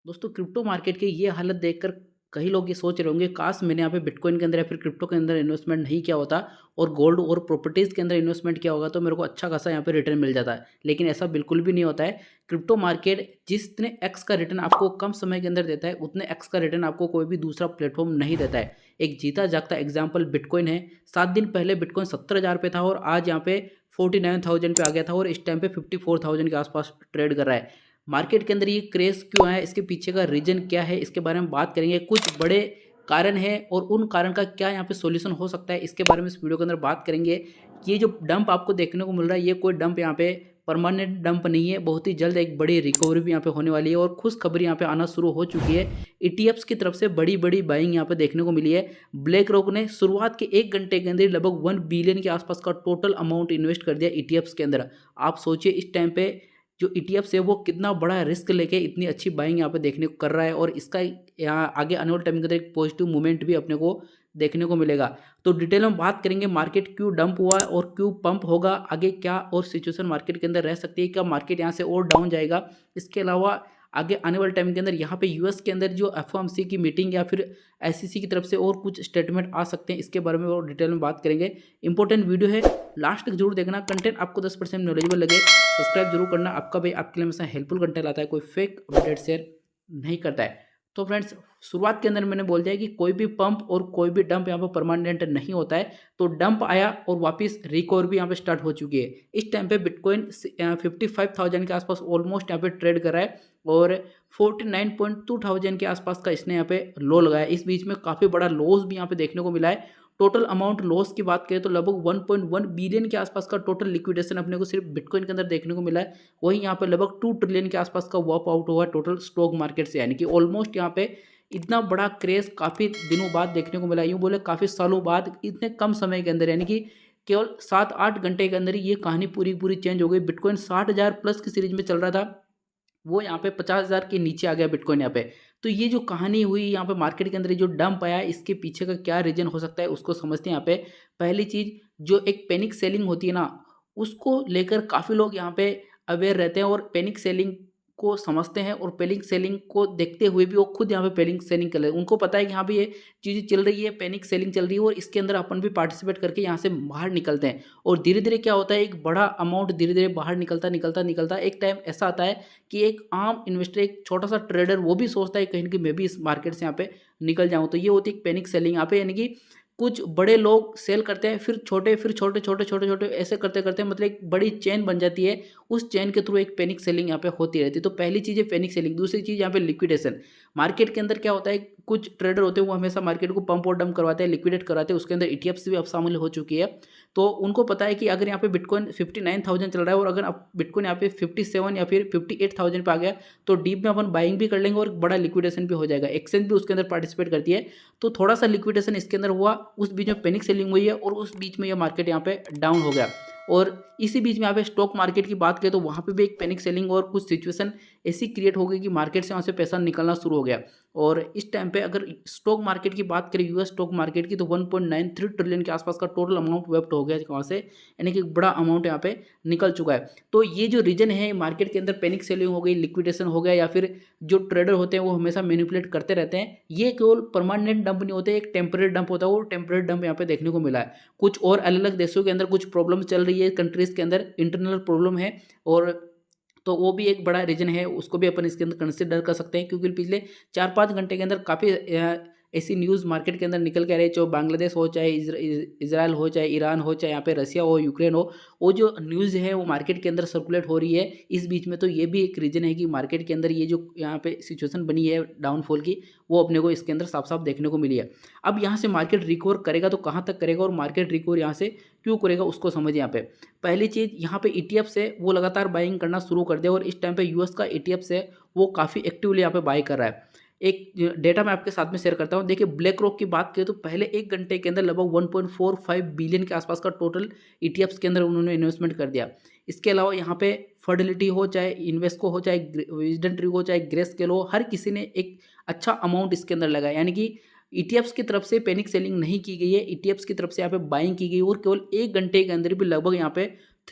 दोस्तों crypto market की ये हालत देखकर कई लोग ये सोच रहे होंगे काश मैंने यहाँ पे बिटकॉइन के अंदर या फिर क्रिप्टो के अंदर इन्वेस्टमेंट नहीं किया होता और गोल्ड और प्रॉपर्टीज़ के अंदर इन्वेस्टमेंट किया होगा तो मेरे को अच्छा खासा यहाँ पे रिटर्न मिल जाता है। लेकिन ऐसा बिल्कुल भी नहीं होता है। क्रिप्टो मार्केट जितने एक्स का रिटर्न आपको कम समय के अंदर देता है उतने एक्स का रिटर्न आपको कोई भी दूसरा प्लेटफॉर्म नहीं देता है। एक जीता जागता एग्जाम्पल बिटकॉइन है। 7 दिन पहले बिटकॉइन 70,000 पे था और आज यहाँ पे 49,000 पे आ गया था और इस टाइम पे 54,000 के आसपास ट्रेड कर रहा है। मार्केट के अंदर ये क्रेज क्यों आया, इसके पीछे का रीजन क्या है, इसके बारे में बात करेंगे। कुछ बड़े कारण है और उन कारण का क्या यहाँ पे सॉल्यूशन हो सकता है, इसके बारे में इस वीडियो के अंदर बात करेंगे। ये जो डंप आपको देखने को मिल रहा है ये कोई डंप यहाँ पे परमानेंट डंप नहीं है। बहुत ही जल्द एक बड़ी रिकवरी भी यहाँ पे होने वाली है और खुशखबरी यहाँ पे आना शुरू हो चुकी है। ईटीएफ्स की तरफ से बड़ी बड़ी बाइंग यहाँ पे देखने को मिली है। ब्लैक रॉक ने शुरुआत के 1 घंटे के अंदर लगभग 1 बिलियन के आसपास का टोटल अमाउंट इन्वेस्ट कर दिया ईटीएफ्स के अंदर। आप सोचिए इस टाइम पे जो ईटीएफ्स है वो कितना बड़ा रिस्क लेके इतनी अच्छी बाइंग यहाँ पे देखने को कर रहा है और इसका यहाँ आगे आने वाले टाइम के अंदर एक पॉजिटिव मूवमेंट भी अपने को देखने को मिलेगा। तो डिटेल में बात करेंगे मार्केट क्यों डंप हुआ है और क्यों पंप होगा, आगे क्या और सिचुएशन मार्केट के अंदर रह सकती है, क्या मार्केट यहाँ से और डाउन जाएगा। इसके अलावा आगे आने वाले टाइम के अंदर यहाँ पे यूएस के अंदर जो एफओएमसी की मीटिंग या फिर एसईसी की तरफ से और कुछ स्टेटमेंट आ सकते हैं, इसके बारे में और डिटेल में बात करेंगे। इंपॉर्टेंट वीडियो है, लास्ट तक जरूर देखना। कंटेंट आपको 10% नॉलेजेबल लगे सब्सक्राइब जरूर करना। आपका भाई आपके लिए हमेशा हेल्पफुल कंटेंट लाता है, कोई फेक अपडेट शेयर नहीं करता है। तो फ्रेंड्स शुरुआत के अंदर मैंने बोल दिया कि कोई भी पंप और कोई भी डंप यहाँ पर परमानेंट नहीं होता है। तो डंप आया और वापस रिकवर भी यहाँ पे स्टार्ट हो चुकी है। इस टाइम पे बिटकॉइन 55,000 के आसपास ऑलमोस्ट यहाँ पे ट्रेड कर रहा है और 49,200 के आसपास का इसने यहाँ पे लो लगाया। इस बीच में काफ़ी बड़ा लॉस भी यहाँ पे देखने को मिला है। टोटल अमाउंट लॉस की बात करें तो लगभग 1.1 बिलियन के आसपास का टोटल लिक्विडेशन अपने को सिर्फ बिटकॉइन के अंदर देखने को मिला है। वहीं यहाँ पे लगभग 2 ट्रिलियन के आसपास का वॉप आउट हुआ टोटल स्टॉक मार्केट से, यानी कि ऑलमोस्ट यहाँ पे इतना बड़ा क्रेज काफ़ी दिनों बाद देखने को मिला। यूँ बोले काफ़ी सालों बाद इतने कम समय के अंदर, यानी कि केवल 7-8 घंटे के अंदर ही ये कहानी पूरी पूरी चेंज हो गई। बिटकॉइन 60,000 प्लस की सीरीज में चल रहा था, वो यहाँ पे 50,000 के नीचे आ गया बिटकॉइन यहाँ पे। तो ये जो कहानी हुई यहाँ पे मार्केट के अंदर जो डंप आया, इसके पीछे का क्या रीजन हो सकता है उसको समझते हैं। यहाँ पे पहली चीज़ जो एक पैनिक सेलिंग होती है ना, उसको लेकर काफ़ी लोग यहाँ पे अवेयर रहते हैं और पैनिक सेलिंग को समझते हैं और पैनिक सेलिंग को देखते हुए भी वो खुद यहाँ पे पैनिक सेलिंग कर रहे हैं। उनको पता है कि यहाँ पे ये चीज़ें चल रही है, पैनिक सेलिंग चल रही है और इसके अंदर अपन भी पार्टिसिपेट करके यहाँ से बाहर निकलते हैं। और धीरे धीरे क्या होता है, एक बड़ा अमाउंट धीरे धीरे बाहर निकलता निकलता निकलता एक टाइम ऐसा आता है कि एक आम इन्वेस्टर, एक छोटा सा ट्रेडर, वो भी सोचता है कहीं ना कहीं मैं भी इस मार्केट से यहाँ पे निकल जाऊँ। तो ये होती है एक पैनिक सेलिंग यहाँ पे, यानी कि कुछ बड़े लोग सेल करते हैं फिर छोटे छोटे छोटे छोटे छोटे ऐसे करते करते मतलब एक बड़ी चेन बन जाती है। उस चेन के थ्रू एक पैनिक सेलिंग यहाँ पे होती रहती है। तो पहली चीज़ है पैनिक सेलिंग। दूसरी चीज़ यहाँ पे लिक्विडेशन। मार्केट के अंदर क्या होता है, कुछ ट्रेडर होते हैं वो हमेशा मार्केट को पंप और डंप करवाते हैं, लिक्विडेट करवाते हैं। उसके अंदर ईटीएफ्स भी अब शामिल हो चुकी है। तो उनको पता है कि अगर यहाँ पे बिटकॉइन 59,000 चल रहा है और अगर अब बिटकॉइन यहाँ पे 57 या फिर 58,000 पे आ गया तो डीप में अपन बाइंग भी कर लेंगे और बड़ा लिक्विडेशन भी हो जाएगा। एक्सचेंज भी उसके अंदर पार्टिसिपेट करती है। तो थोड़ा सा लिक्विडेशन इसके अंदर हुआ, उस बीच में पैनिक सेलिंग हुई है और उस बीच में यह मार्केट यहाँ पे डाउन हो गया। और इसी बीच में यहाँ पे स्टॉक मार्केट की बात करें तो वहाँ पे भी एक पैनिक सेलिंग और कुछ सिचुएशन ऐसी क्रिएट हो गई कि मार्केट से वहाँ से पैसा निकलना शुरू हो गया। और इस टाइम पे अगर स्टॉक मार्केट की बात करें, यूएस स्टॉक मार्केट की, तो 1.93 ट्रिलियन के आसपास का टोटल अमाउंट वेप्ट हो गया वहाँ से, यानी कि एक बड़ा अमाउंट यहाँ पे निकल चुका है। तो ये जो रीजन है मार्केट के अंदर पैनिक सेलिंग हो गई, लिक्विडेशन हो गया, या फिर जो ट्रेडर होते हैं वो हमेशा मैनिपुलेट करते रहते हैं। ये केवल परमानेंट डंप नहीं होते, एक टेम्परेरी डंप होता है। वो टेम्परेरी डंप यहाँ पे देखने को मिला है। कुछ और अलग अलग देशों के अंदर कुछ प्रॉब्लम चल रही है, कंट्रीज के अंदर इंटरनल प्रॉब्लम है, और तो वो भी एक बड़ा रीजन है, उसको भी अपन इसके अंदर कंसिडर कर सकते हैं। क्योंकि पिछले 4-5 घंटे के अंदर काफ़ी ऐसी न्यूज़ मार्केट के अंदर निकल के आ रही है, चाहे बांग्लादेश हो, चाहे इजराइल हो, चाहे ईरान हो, चाहे यहाँ पे रसिया हो, यूक्रेन हो, वो जो न्यूज़ है वो मार्केट के अंदर सर्कुलेट हो रही है इस बीच में। तो ये भी एक रीज़न है कि मार्केट के अंदर ये जो यहाँ पे सिचुएशन बनी है डाउनफॉल की, वो अपने को इसके अंदर साफ साफ देखने को मिली है। अब यहाँ से मार्केट रिकवर करेगा तो कहाँ तक करेगा और मार्केट रिकवर यहाँ से क्यों करेगा उसको समझिए। यहाँ पे पहली चीज़, यहाँ पे ईटीएफ से वो लगातार बाइंग करना शुरू कर दिया और इस टाइम पे यूएस का ईटीएफ से वो काफ़ी एक्टिवली यहाँ पे बाई कर रहा है। एक डेटा मैं आपके साथ में शेयर करता हूँ। देखिए ब्लैक रॉक की बात करें तो पहले 1 घंटे के अंदर लगभग 1.45 बिलियन के आसपास का टोटल ईटीएफ्स के अंदर उन्होंने इन्वेस्टमेंट कर दिया। इसके अलावा यहाँ पे फर्टिलिटी हो, चाहे इन्वेस्को हो, चाहे विजडन ट्री हो, चाहे ग्रेस्केल हो, हर किसी ने एक अच्छा अमाउंट इसके अंदर लगाया। यानी कि ईटीएफ्स की तरफ से पैनिक सेलिंग नहीं की गई है, ईटीएफ्स की तरफ से यहाँ पे बाइंग की गई और केवल 1 घंटे के अंदर भी लगभग यहाँ पे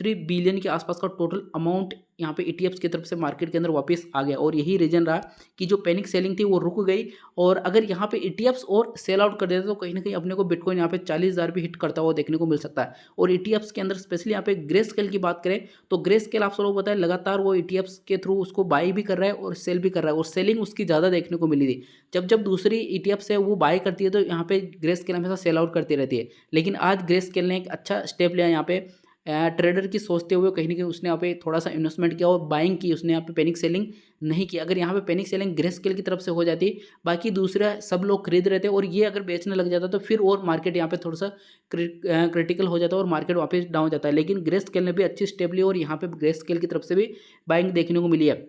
बिलियन के आसपास का टोटल अमाउंट यहाँ पे ईटीएफ्स की तरफ से मार्केट के अंदर वापस आ गया। और यही रीजन रहा कि जो पैनिक सेलिंग थी वो रुक गई। और अगर यहाँ पे ईटीएफ्स और सेल आउट कर देते तो कहीं ना कहीं अपने को बिटकॉइन यहाँ पे 40,000 भी हिट करता हुआ देखने को मिल सकता है। और ईटीएफ्स के अंदर स्पेशली यहाँ पे ग्रे स्केल की बात करें तो ग्रे स्केल आप सब लोग पता है लगातार वो ईटीएफ्स के थ्रू उसको बाई भी कर रहा है और सेल भी कर रहा है, और सेलिंग उसकी ज़्यादा देखने को मिली थी। जब जब दूसरी ईटीएफ्स है वो बाय करती है तो यहाँ पे ग्रे स्केल हमेशा सेल आउट करती रहती है। लेकिन आज ग्रे स्केल ने एक अच्छा स्टेप लिया यहाँ पे ट्रेडर की सोचते हुए, कहीं ना कहीं उसने यहाँ पे थोड़ा सा इन्वेस्टमेंट किया और बाइंग की, उसने यहाँ पे पैनिक सेलिंग नहीं की। अगर यहाँ पे पैनिक सेलिंग ग्रे स्केल की तरफ से हो जाती, बाकी दूसरे सब लोग खरीद रहे थे और ये अगर बेचने लग जाता तो फिर और मार्केट यहाँ पे थोड़ा सा क्रिटिकल हो जाता और मार्केट वापस डाउन जाता है। लेकिन ग्रे स्केल ने भी अच्छी स्टेप ली और यहाँ पे ग्रे स्केल की तरफ से भी बाइंग देखने को मिली है।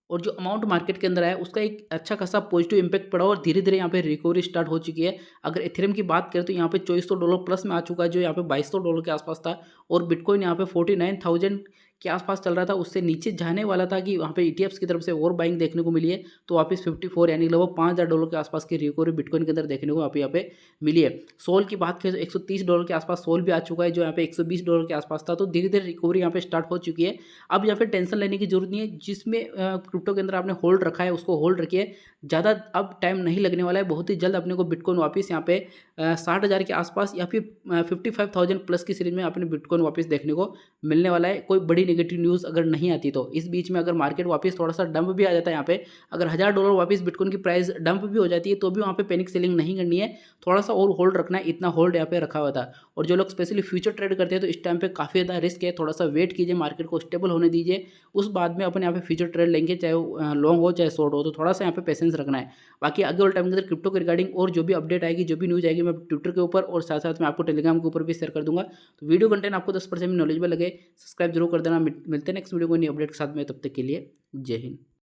और जो अमाउंट मार्केट के अंदर आया उसका एक अच्छा खासा पॉजिटिव इंपैक्ट पड़ा और धीरे धीरे यहाँ पे रिकवरी स्टार्ट हो चुकी है। अगर एथेरियम की बात करें तो यहाँ पे $2400 प्लस में आ चुका है, जो यहाँ पे $2200 के आसपास था। और बिटकॉइन यहाँ पे 49,000 के आसपास चल रहा था, उससे नीचे जाने वाला था कि वहाँ पे ईटीएफ्स की तरफ से और बाइंग देखने को मिली है। तो वापस 54 यानी लगभग $5,000 के आसपास की रिकवरी बिटकॉइन के अंदर देखने को यहाँ पे मिली है। सोल की बात करें तो $130 के आसपास सोल भी आ चुका है, जो यहाँ पे $120 के आसपास था। तो धीरे धीरे रिकवरी यहाँ पे स्टार्ट हो चुकी है। अब यहाँ पे टेंशन लेने की जरूरत नहीं है। जिसमें क्रिप्टो के अंदर आपने होल्ड रखा है उसको होल्ड रखिए, ज़्यादा अब टाइम नहीं लगने वाला है। बहुत ही जल्द अपने को बिटकॉइन वापस यहाँ पे 60,000 के आसपास या फिर 55,000 प्लस की सीरीज में अपने बिटकॉइन वापस देखने को मिलने वाला है। कोई बड़ी नेगेटिव न्यूज़ अगर नहीं आती तो इस बीच में अगर मार्केट वापस थोड़ा सा डंप भी आ जाता है, यहाँ पे अगर $1,000 वापस बिटकॉइन की प्राइस डंप भी हो जाती है तो भी वहाँ पे पैनिक सेलिंग नहीं करनी है, थोड़ा सा और होल्ड रखना है। इतना होल्ड यहाँ पे रखा हुआ था। और जो लोग स्पेशली फ्यूचर ट्रेड करते हैं तो इस टाइम पे काफ़ी ज़्यादा रिस्क है, थोड़ा सा वेट कीजिए, मार्केट को स्टेबल होने दीजिए, उस बाद में अपन यहाँ पे फ्यूचर ट्रेड लेंगे, चाहे वो लॉन्ग हो चाहे शॉर्ट हो। तो थोड़ा सा यहाँ पे पेशेंस रखना है। बाकी आगे वाले टाइम के अंदर क्रिप्टो के रिगार्डिंग और जो भी अपडेट आएगी, जो भी न्यूज़ आएगी, मैं ट्विटर के ऊपर और साथ साथ में आपको टेलीग्राम के ऊपर भी शेयर कर दूंगा। तो वीडियो कंटेंट आपको 10% नॉलेजेबल लगे, सब्सक्राइब जरूर कर देना। मिलते हैं नेक्स्ट वीडियो को नई अपडेट के साथ में, तब तक के लिए जय हिंद।